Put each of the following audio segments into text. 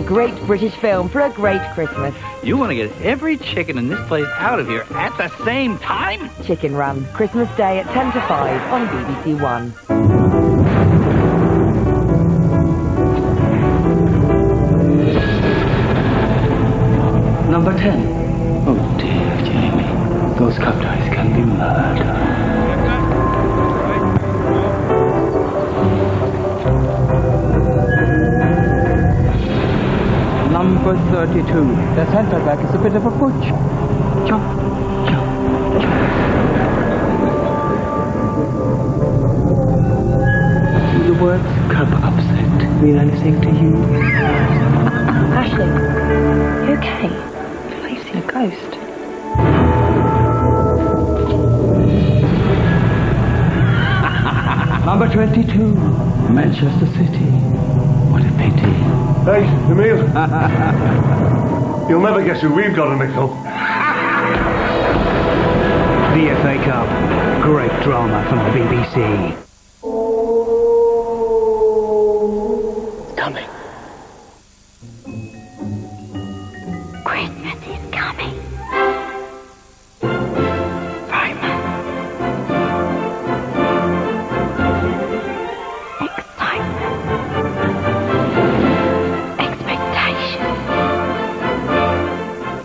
A great British film for a great Christmas. You want to get every chicken in this place out of here at the same time? Chicken Run, Christmas Day at 10 to 5 on BBC One. Number 10. Oh dear, Jamie. Those cupties can be murder. Number 32. The centre back is a bit of a butch. Jump, jump, jump. Do the words cup upset mean anything to you? Ashley, you okay? I feel like you've seen a ghost. Number 22. Manchester City. What a pity. Hey, Emil. You'll never guess who we've got a nickel. The FA Cup. Great drama from the BBC. Coming. Christmas is coming. Simon. Excitement. Expectation.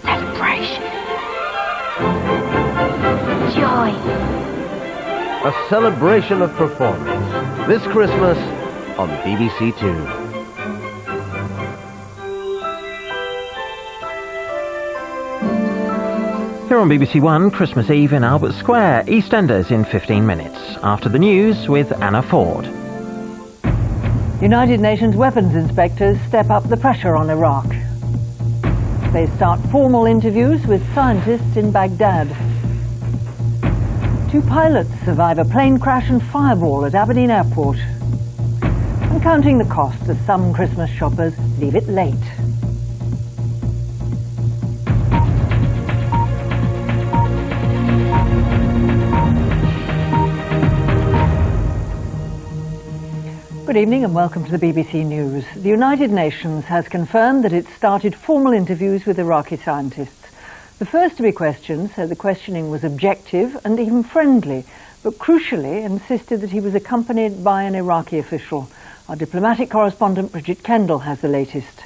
Celebration. Joy. A celebration of performance. This Christmas on BBC Two. Here on BBC One, Christmas Eve in Albert Square, EastEnders in 15 minutes. After the news with Anna Ford. United Nations weapons inspectors step up the pressure on Iraq. They start formal interviews with scientists in Baghdad. 2 pilots survive a plane crash and fireball at Aberdeen Airport. And counting the cost as some Christmas shoppers leave it late. Good evening and welcome to the BBC News. The United Nations has confirmed that it started formal interviews with Iraqi scientists. The first to be questioned said the questioning was objective and even friendly, but crucially insisted that he was accompanied by an Iraqi official. Our diplomatic correspondent Bridget Kendall has the latest.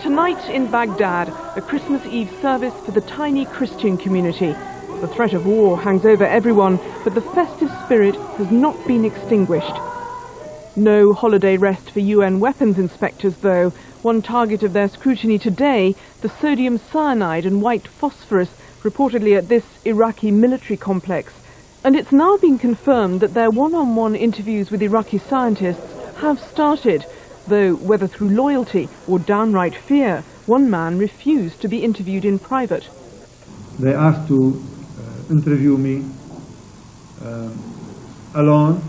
Tonight in Baghdad, a Christmas Eve service for the tiny Christian community. The threat of war hangs over everyone, but the festive spirit has not been extinguished. No holiday rest for UN weapons inspectors, though. One target of their scrutiny today, the sodium cyanide and white phosphorus, reportedly at this Iraqi military complex. And it's now been confirmed that their one-on-one interviews with Iraqi scientists have started, though whether through loyalty or downright fear, one man refused to be interviewed in private. They asked to interview me alone.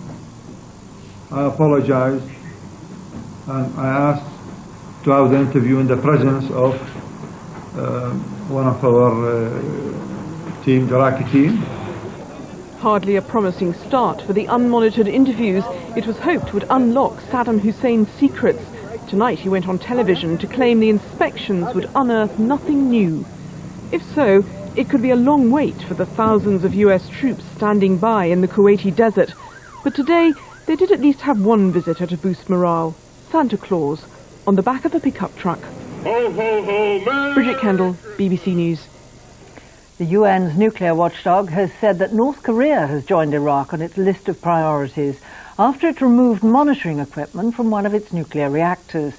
I apologized and I asked to have the interview in the presence of one of our team, the Iraqi team. Hardly a promising start for the unmonitored interviews it was hoped would unlock Saddam Hussein's secrets. Tonight he went on television to claim the inspections would unearth nothing new. If so, it could be a long wait for the thousands of US troops standing by in the Kuwaiti desert. But today, they did at least have one visitor to boost morale. Santa Claus, on the back of a pickup truck. Ho, ho, ho, Merry Bridget Kendall, BBC News. The UN's nuclear watchdog has said that North Korea has joined Iraq on its list of priorities after it removed monitoring equipment from one of its nuclear reactors.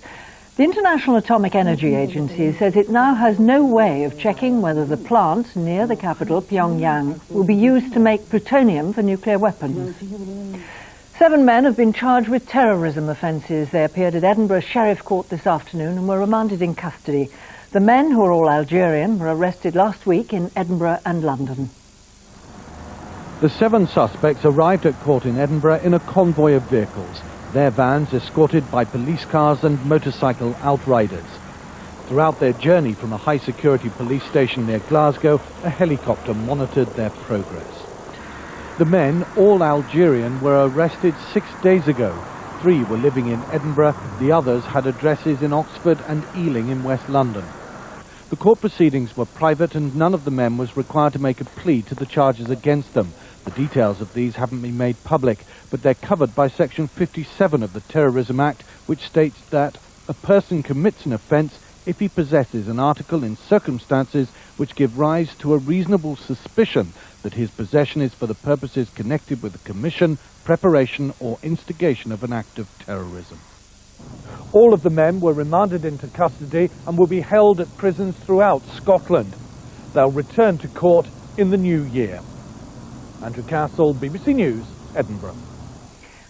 The International Atomic Energy Agency says it now has no way of checking whether the plant near the capital, Pyongyang, will be used to make plutonium for nuclear weapons. 7 men have been charged with terrorism offences. They appeared at Edinburgh Sheriff Court this afternoon and were remanded in custody. The men, who are all Algerian, were arrested last week in Edinburgh and London. The 7 suspects arrived at court in Edinburgh in a convoy of vehicles, their vans escorted by police cars and motorcycle outriders. Throughout their journey from a high-security police station near Glasgow, a helicopter monitored their progress. The men, all Algerian, were arrested 6 days ago. 3 were living in Edinburgh, the others had addresses in Oxford and Ealing in West London. The court proceedings were private and none of the men was required to make a plea to the charges against them. The details of these haven't been made public, but they're covered by Section 57 of the Terrorism Act, which states that a person commits an offence if he possesses an article in circumstances which give rise to a reasonable suspicion that his possession is for the purposes connected with the commission, preparation or instigation of an act of terrorism. All of the men were remanded into custody and will be held at prisons throughout Scotland. They'll return to court in the new year. Andrew Castle, BBC News, Edinburgh.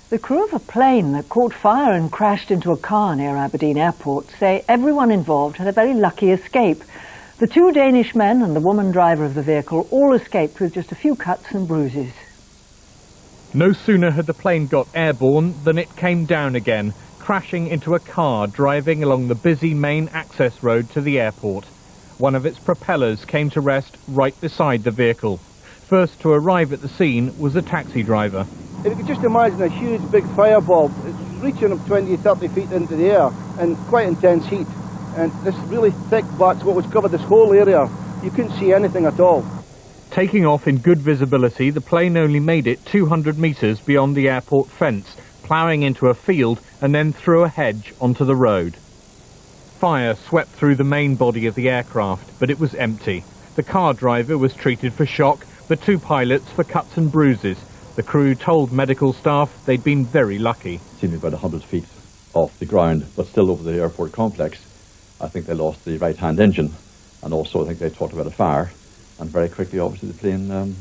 The crew of a plane that caught fire and crashed into a car near Aberdeen Airport say everyone involved had a very lucky escape. The 2 Danish men and the woman driver of the vehicle all escaped with just a few cuts and bruises. No sooner had the plane got airborne than it came down again, crashing into a car driving along the busy main access road to the airport. One of its propellers came to rest right beside the vehicle. First to arrive at the scene was a taxi driver. If you could just imagine a huge big fireball, it's reaching up 20-30 feet into the air and quite intense heat. And this really thick black smoke which covered this whole area. You couldn't see anything at all. Taking off in good visibility, the plane only made it 200 metres beyond the airport fence, ploughing into a field and then through a hedge onto the road. Fire swept through the main body of the aircraft, but it was empty. The car driver was treated for shock, the 2 pilots for cuts and bruises. The crew told medical staff they'd been very lucky. Seemingly about 100 feet off the ground, but still over the airport complex. I think they lost the right-hand engine, and also I think they talked about a fire, and very quickly, obviously, the plane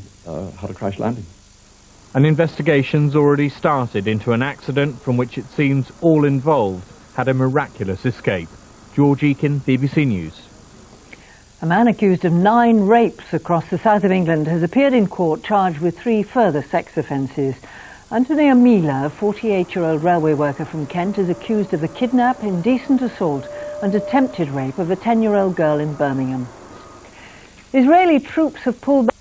had a crash landing. An investigation's already started into an accident from which it seems all involved had a miraculous escape. George Eakin, BBC News. A man accused of 9 rapes across the south of England has appeared in court charged with 3 further sex offences. Anthony Amila, a 48-year-old railway worker from Kent, is accused of the kidnap, indecent assault and attempted rape of a 10-year-old girl in Birmingham. Israeli troops have pulled back